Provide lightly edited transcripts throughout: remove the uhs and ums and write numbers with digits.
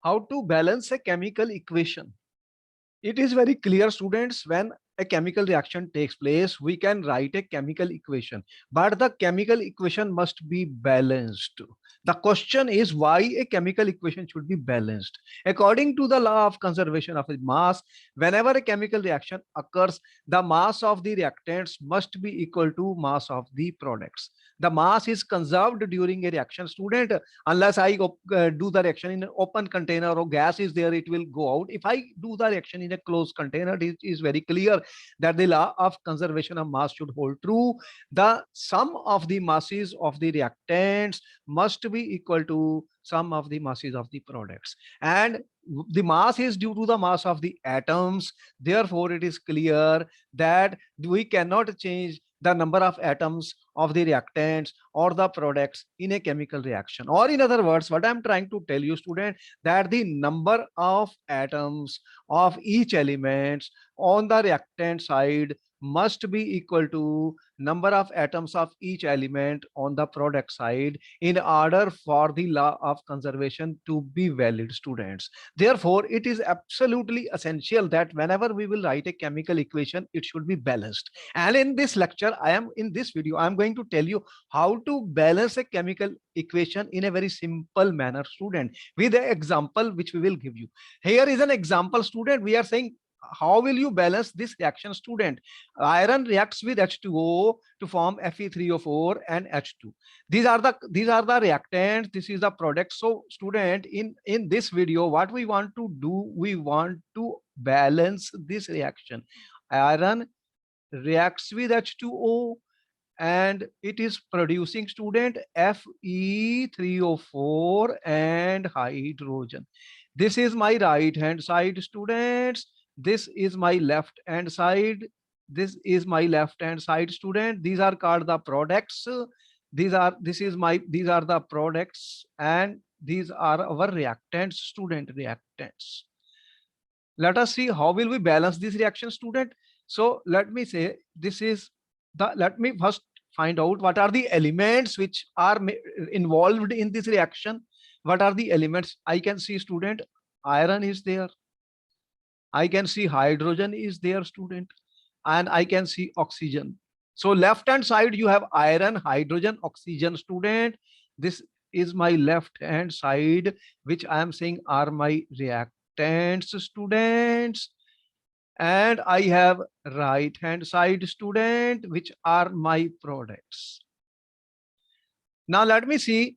How to balance a chemical equation? It is very clear, students, when a chemical reaction takes place, we can write a chemical equation, but the chemical equation must be balanced. The question is why a chemical equation should be balanced. According to the law of conservation of mass, whenever a chemical reaction occurs, the mass of the reactants must be equal to mass of the products. The mass is conserved during a reaction, student. Unless I do the reaction in an open container or gas is there, it will go out. If I do the reaction in a closed container, it is very clear that the law of conservation of mass should hold true. The sum of the masses of the reactants must be equal to sum of the masses of the products, and the mass is due to the mass of the atoms. Therefore it is clear that we cannot change the number of atoms of the reactants or the products in a chemical reaction. Or in other words, what I'm trying to tell you, student, that the number of atoms of each element on the reactant side must be equal to number of atoms of each element on the product side in order for the law of conservation to be valid, students. Therefore it is absolutely essential that whenever we will write a chemical equation, it should be balanced. And in this lecture, in this video, I am going to tell you how to balance a chemical equation in a very simple manner, student, with an example which we will give you. Here is an example, student. We are saying how will you balance this reaction, student? Iron reacts with H2O to form Fe3O4 and H2. These are the reactants. This is the product. So student, in this video, what we want to do, we want to balance this reaction. Iron reacts with H2O and it is producing, student, Fe3O4 and hydrogen. This is my right hand side, students. This is my left hand side. This is my left hand side, student. These are called the products. These are the products, and these are our reactants, student, reactants. Let us see how will we balance this reaction, student. So let me say, let me first find out what are the elements which are involved in this reaction. What are the elements? I can see, student, iron is there. I can see hydrogen is there, student, and I can see oxygen. So left hand side you have iron, hydrogen, oxygen, student. This is my left hand side, which I am saying are my reactants, students. And I have right hand side, student, which are my products. Now let me see.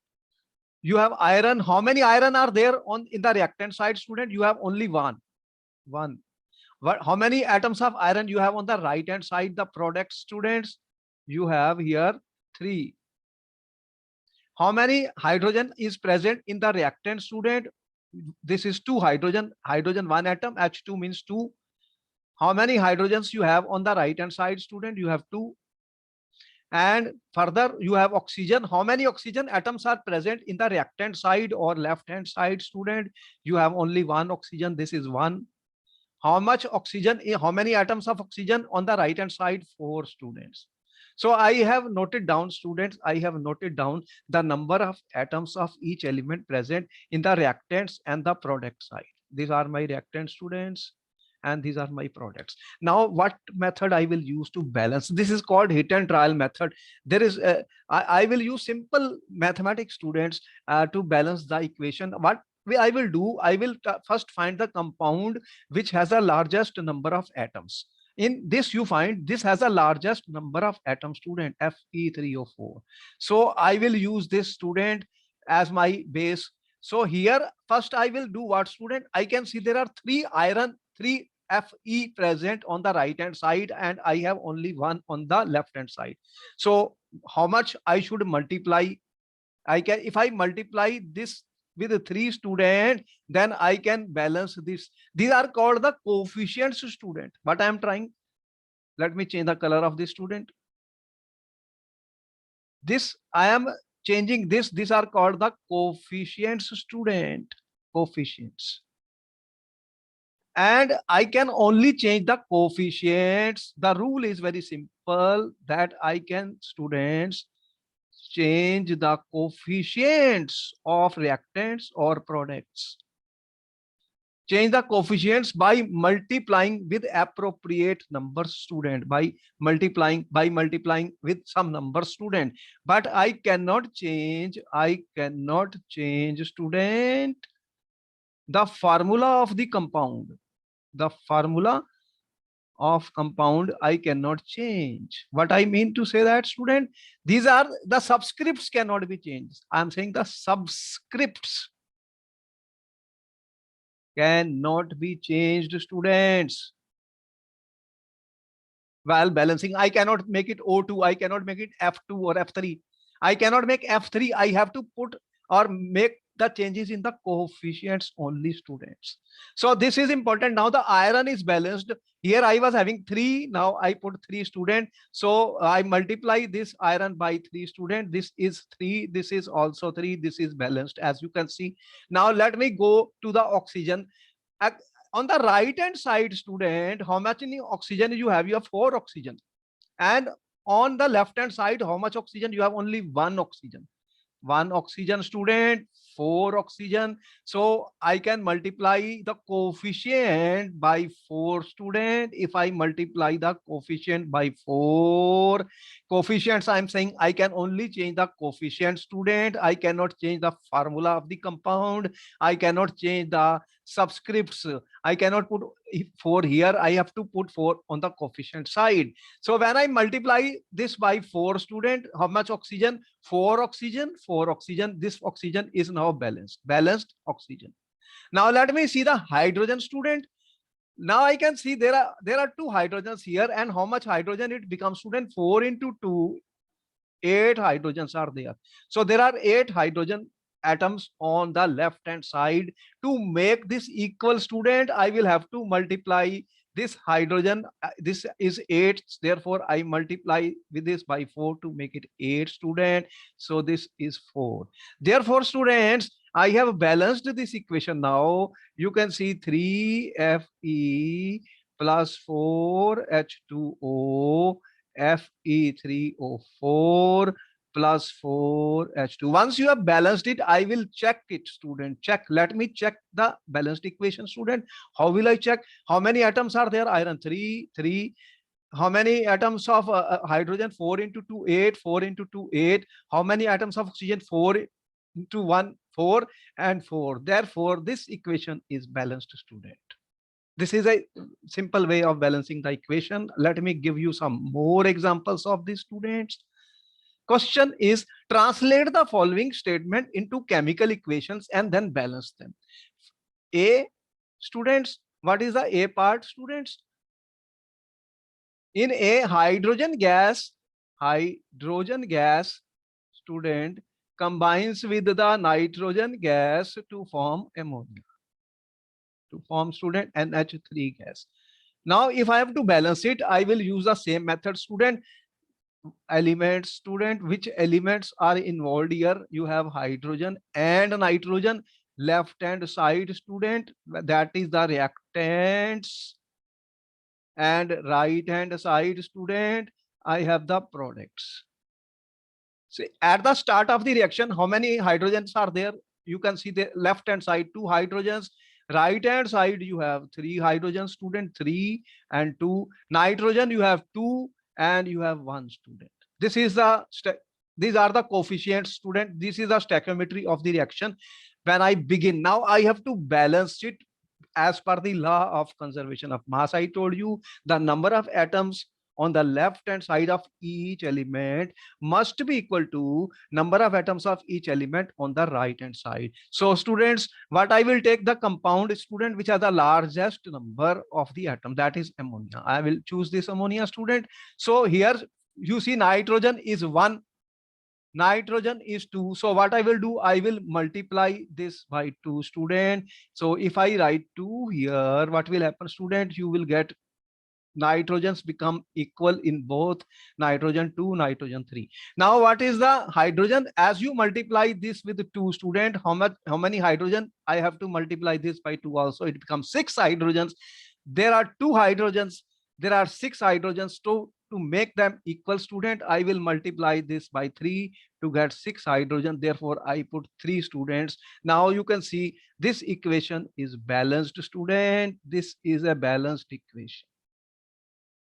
You have iron. How many iron are there in the reactant side, student? You have only one. How many atoms of iron you have on the right hand side, the product, students? You have here 3. How many hydrogen is present in the reactant, student? This is 2 hydrogen. Hydrogen 1 atom. H2 means 2. How many hydrogens you have on the right hand side, student? You have 2. And further you have oxygen. How many oxygen atoms are present in the reactant side or left hand side, student? You have only 1 oxygen. This is 1. How much oxygen, how many atoms of oxygen on the right hand side? 4, students. So I have noted down, students, I have noted down the number of atoms of each element present in the reactants and the product side. These are my reactants, students, and these are my products. Now what method I will use to balance? This is called hit and trial method. There is I will use simple mathematics, students, to balance the equation. What I will do, I will first find the compound which has the largest number of atoms. In this you find this has the largest number of atoms, student, Fe3O4. So I will use this, student, as my base. So here first I will do what, student? I can see there are 3 iron, 3 Fe present on the right hand side, and I have only 1 on the left hand side. So how much I should multiply? I can, if I multiply this with 3, student, then I can balance this. These are called the coefficients, student. What I am trying, let me change the color of this, student. This I am changing this. These are called the coefficients, student. Coefficients. And I can only change the coefficients. The rule is very simple, that I can, students, change the coefficients of reactants or products. Change the coefficients by multiplying with appropriate numbers, student. By multiplying with some number, student. But I cannot change student, the formula of the compound. The formula of compound I cannot change. What I mean to say that, student, these are the subscripts cannot be changed. I am saying the subscripts cannot be changed, students. While balancing, I cannot make it O2, I cannot make it F2 or F3. I cannot make F3. I have to put or make the changes in the coefficients only, students. So this is important. Now the iron is balanced. Here I was having 3. Now I put 3, student. So I multiply this iron by 3, student. This is 3. This is also 3. This is balanced, as you can see. Now let me go to the oxygen. On the right hand side, student, how much in oxygen you have? You have 4 oxygen. And on the left hand side, how much oxygen? You have only 1 oxygen. 1 oxygen, student, 4 oxygen. So I can multiply the coefficient by 4, student. If I multiply the coefficient by 4, coefficients, I'm saying I can only change the coefficient, student. I cannot change the formula of the compound. I cannot change the subscripts. I cannot put 4 here. I have to put 4 on the coefficient side. So when I multiply this by 4, student, how much oxygen? 4 oxygen, 4 oxygen. This oxygen is now balanced oxygen. Now let me see the hydrogen, student. Now I can see there are 2 hydrogens here, and how much hydrogen it becomes, student? 4 into 2, 8 hydrogens are there. So there are 8 hydrogen atoms on the left hand side. To make this equal, student, I will have to multiply this hydrogen. This is 8, therefore I multiply with this by 4 to make it 8, student. So this is 4. Therefore, students, I have balanced this equation. Now you can see 3Fe plus 4H2O, Fe3O4 plus 4H2. Once you have balanced it, I will check it, student. Check. Let me check the balanced equation, student. How will I check? How many atoms are there? Iron 3, 3. How many atoms of hydrogen? 4 into 2, 8. 4 into 2, 8. How many atoms of oxygen? 4 into 1, 4 and 4. Therefore, this equation is balanced, student. This is a simple way of balancing the equation. Let me give you some more examples of these, students. Question is, translate the following statement into chemical equations and then balance them. A, students, what is the A part, students? In a hydrogen gas, student, combines with the nitrogen gas to form ammonia, to form, student, NH3 gas. Now, if I have to balance it, I will use the same method, student. Elements, student, which elements are involved here? You have hydrogen and nitrogen. Left hand side, student, that is the reactants, and right hand side, student, I have the products. See, at the start of the reaction, how many hydrogens are there? You can see the left hand side, 2 hydrogens. Right hand side, you have 3 hydrogens, student, 3 and 2. Nitrogen, you have 2 and you have 1, student. This is the these are the coefficients, student. This is the stoichiometry of the reaction. When I begin, now I have to balance it as per the law of conservation of mass. I told you the number of atoms on the left hand side of each element must be equal to number of atoms of each element on the right hand side. So students, what I will take the compound, student, which are the largest number of the atom, that is ammonia. I will choose this ammonia, student. So here you see nitrogen is 1, nitrogen is 2. So what I will do, I will multiply this by 2, student. So if I write 2 here, what will happen, student? You will get nitrogens become equal in both nitrogen 2, nitrogen 3. Now what is the hydrogen? As you multiply this with 2, student, how many hydrogen? I have to multiply this by 2 also. It becomes 6 hydrogens. There are 2 hydrogens. There are 6 hydrogens. So to make them equal, student, I will multiply this by 3 to get 6 hydrogen. Therefore, I put 3 students. Now you can see this equation is balanced, student. This is a balanced equation.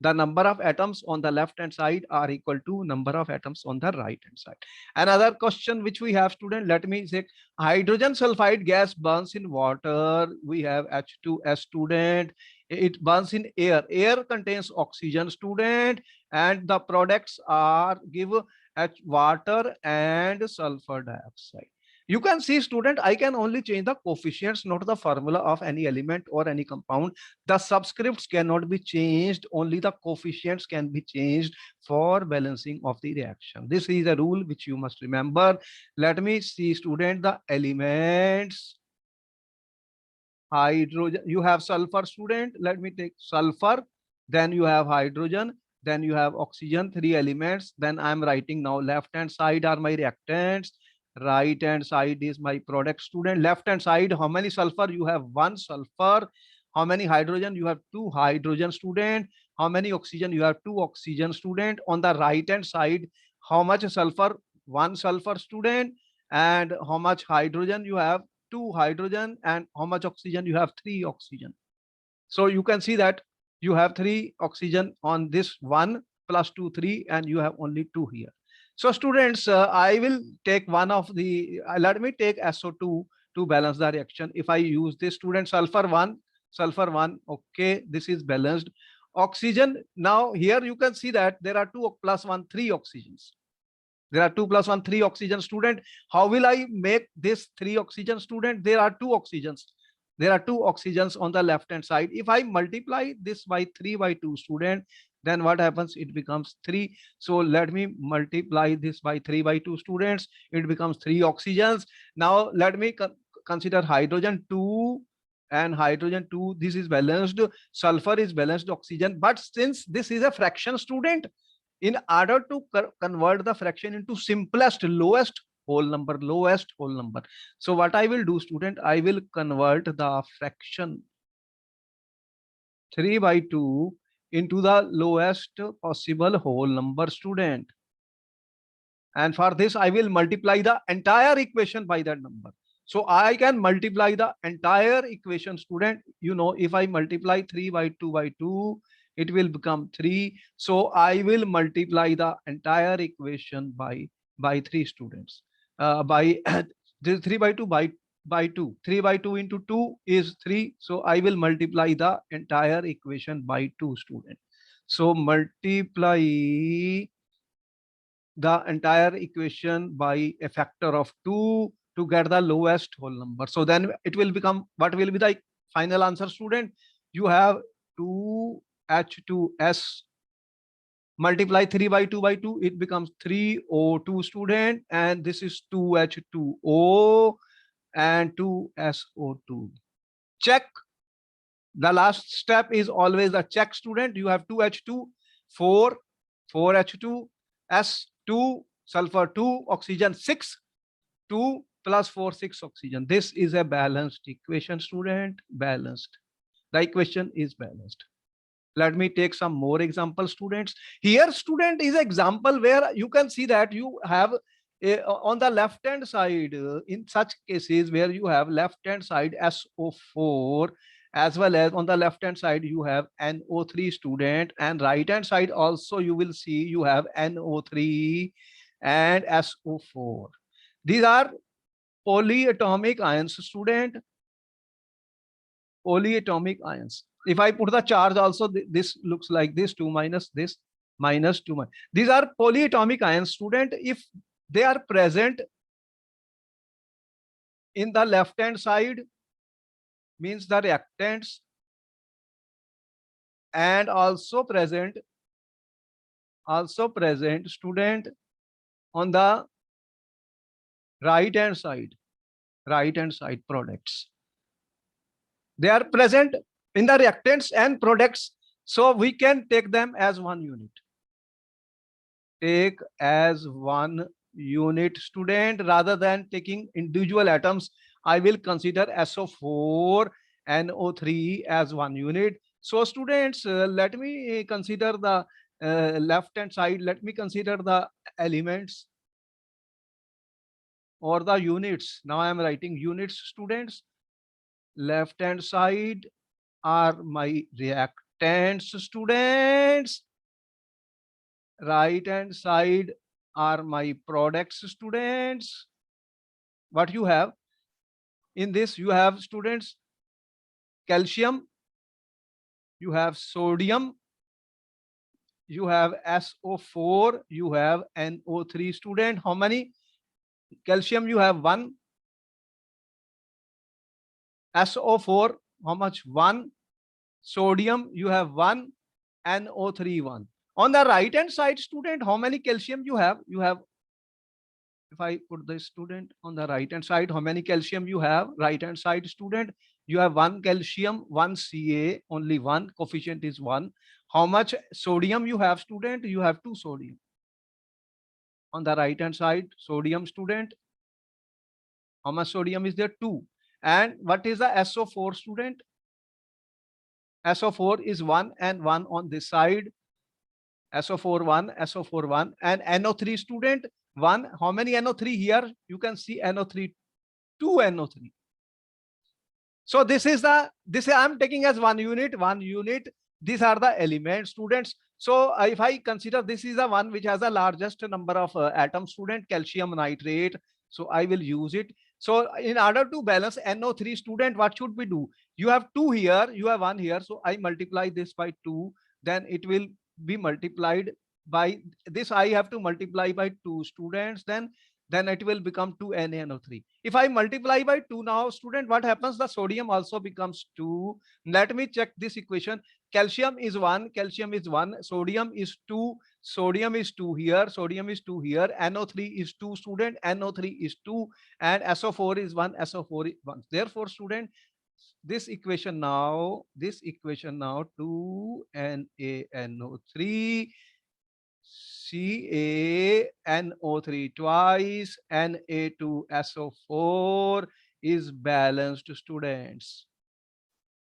The number of atoms on the left hand side are equal to number of atoms on the right hand side. Another question which we have, student, let me say, hydrogen sulfide gas burns in water. We have H2S, student. It burns in air. Air contains oxygen, student, and the products are give water and sulfur dioxide. You can see, student, I can only change the coefficients, not the formula of any element or any compound. The subscripts cannot be changed, only the coefficients can be changed for balancing of the reaction. This is a rule which you must remember. Let me see, student, the elements. Hydrogen, you have sulfur, student. Let me take sulfur, then you have hydrogen, then you have oxygen, 3 elements. Then I'm writing now left hand side are my reactants, right hand side is my product, student. Left hand side, how many sulfur? You have 1 sulfur. How many hydrogen? You have 2 hydrogen, student. How many oxygen? You have 2 oxygen, student. On the right hand side, how much sulfur? 1 sulfur, student. And how much hydrogen? You have 2 hydrogen. And how much oxygen? You have 3 oxygen. So you can see that you have 3 oxygen on this 1 plus 2 3, and you have only 2 here. So students, I will take one of the let me take SO2 to balance the reaction. If I use this, student, sulfur 1, okay, this is balanced. Oxygen, now here you can see that there are 2 plus 1 3 oxygens. There are 2 plus 1 3 oxygen, student. How will I make this 3 oxygen, student? There are 2 oxygens. There are 2 oxygens on the left hand side. If I multiply this by 3 by 2, student, then what happens? It becomes 3. So let me multiply this by 3 by 2, students. It becomes 3 oxygens. Now let me consider hydrogen 2 and hydrogen 2. This is balanced. Sulfur is balanced oxygen. But since this is a fraction, student, in order to convert the fraction into simplest, lowest whole number. So what I will do, student, I will convert the fraction 3 by 2 into the lowest possible whole number, student. And for this, I will multiply the entire equation by that number. So I can multiply the entire equation, student. You know, if I multiply 3 by 2 by 2, it will become 3. So I will multiply the entire equation by 3, students. By 3 by 2 by 2. 3 by 2 into 2 is 3. So I will multiply the entire equation by 2, student. So multiply the entire equation by a factor of 2 to get the lowest whole number. So then it will become, what will be the final answer, student? You have 2H2S multiply 3 by 2 by 2, it becomes 3O2, student, and this is 2H2O and 2SO2. Check. The last step is always the check, student. You have 2H2, 4H2, S2, sulfur 2, oxygen 6, 2 plus 4, 6 oxygen. This is a balanced equation, student. Balanced. The equation is balanced. Let me take some more examples, students. Here, student, is example where you can see that you have on the left hand side, in such cases where you have left hand side SO4, as well as on the left hand side you have NO3, student, and right hand side also you will see you have NO3 and SO4. These are polyatomic ions, student. Polyatomic ions. If I put the charge also, this looks like this, 2 minus this, minus 2 minus. These are polyatomic ions, student. If they are present in the left hand side, means the reactants, and also present, student, on the right hand side products. They are present in the reactants and products, so we can take them as one unit. Take as one unit, student, rather than taking individual atoms. I will consider SO4 and O3 as one unit. So students, let me consider the left hand side, let me consider the elements or the units. Now I am writing units, students. Left hand side are my reactants, students. Right hand side are my products, students. What you have in this, you have, students, calcium, you have sodium, you have SO4, you have NO3, student. How many? Calcium you have 1, SO4 how much? 1, sodium you have 1, NO3 1. On the right hand side, student, how many calcium you have? You have, if I put the student on the right hand side, how many calcium you have? Right hand side, student, you have 1 calcium, 1 Ca, only 1, coefficient is 1. How much sodium you have, student? You have 2 sodium. On the right hand side, sodium, student, how much sodium is there? 2. And what is the SO4, student? SO4 is 1 and 1 on this side. SO4 1, SO4 1, and NO3, student, 1. How many NO3 here? You can see NO3, 2 NO3. So this is I'm taking as 1 unit, 1 unit. These are the elements, students. So if I consider this is the one which has the largest number of atoms, student, calcium nitrate. So I will use it. So in order to balance NO3, student, what should we do? You have 2 here, you have 1 here. So I multiply this by 2, then it will be multiplied by this. I have to multiply by 2, students, then it will become 2 NaNO3. If I multiply by 2 now, student, what happens? The sodium also becomes 2. Let me check this equation. Calcium is 1, calcium is 1, sodium is 2, sodium is 2 here, sodium is 2 here, NO3 is 2, student, NO3 is 2, and SO4 is 1, SO4 is 1. Therefore, student, this equation now, 2 NaNO3, CaNO3 twice, Na2SO4 is balanced, students.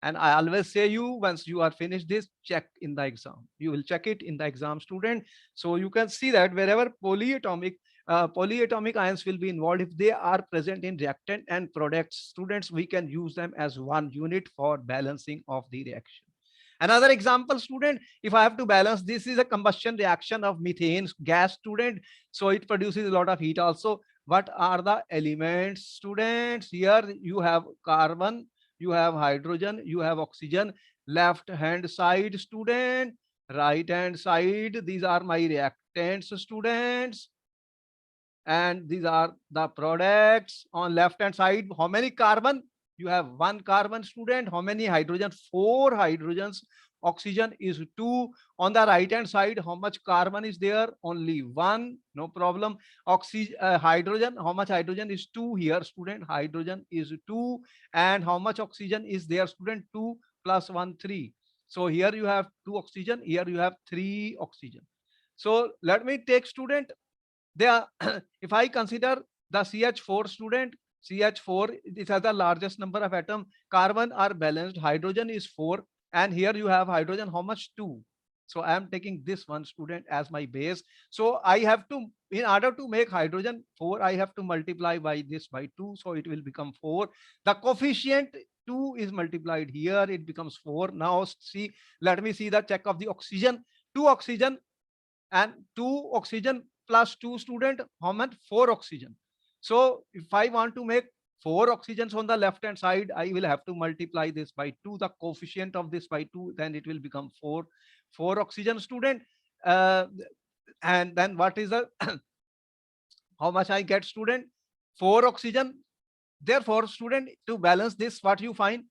And I always say you, once you are finished this, check in the exam. You will check it in the exam, student. So you can see that wherever polyatomic ions will be involved, if they are present in reactant and products, students, we can use them as one unit for balancing of the reaction. Another example, student, if I have to balance, this is a combustion reaction of methane gas, student. So it produces a lot of heat also. What are the elements, students? Here you have carbon, you have hydrogen, you have oxygen. Left hand side, student, right hand side, these are my reactants, students, and these are the products. On left hand side, how many carbon? You have 1 carbon, student. How many hydrogen? 4 hydrogens. Oxygen is 2. On the right hand side, how much carbon is there? Only 1. No problem. Oxygen, hydrogen, how much hydrogen is 2 here, student? Hydrogen is 2. And how much oxygen is there, student? 2 plus 1, 3. So here you have 2 oxygen, here you have 3 oxygen. So let me take, student, they are if I consider the CH4, student, CH4, it has the largest number of atom. Carbon are balanced, hydrogen is 4, and here you have hydrogen, how much? 2. So I am taking this one, student, as my base. So I have to, in order to make hydrogen 4, I have to multiply by this by 2, so it will become 4. The coefficient 2 is multiplied here, it becomes 4. Now see, let me see the check of the oxygen. 2 oxygen and 2 oxygen plus 2, student, how much? 4 oxygen. So if I want to make 4 oxygens on the left hand side, I will have to multiply this by 2, the coefficient of this by 2, then it will become 4 oxygen, student. uh, and then what is the how much I get, student? 4 oxygen. Therefore, student, to balance this, what you find,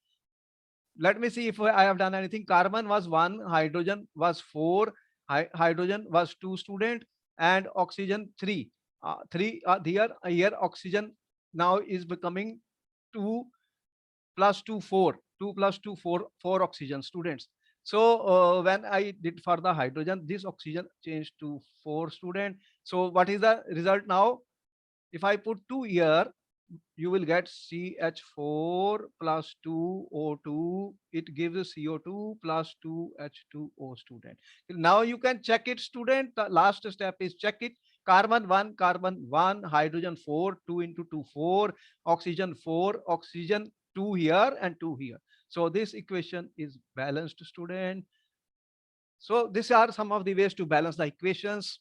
let me see if I have done anything. Carbon was 1, hydrogen was 4, hydrogen was 2, student, and oxygen 3. 3 here oxygen now is becoming 2 plus 2 4, 2 plus 2 4, 4 oxygen, students. So when I did for the hydrogen, this oxygen changed to 4, student. So what is the result now? If I put 2 here, you will get CH4 plus 2O2. It gives CO2 plus 2H2O, student. Now you can check it, student. The last step is check it. Carbon 1, hydrogen 4, 2 into 2, 4, oxygen 4, oxygen 2 here and 2 here. So this equation is balanced, student. So these are some of the ways to balance the equations.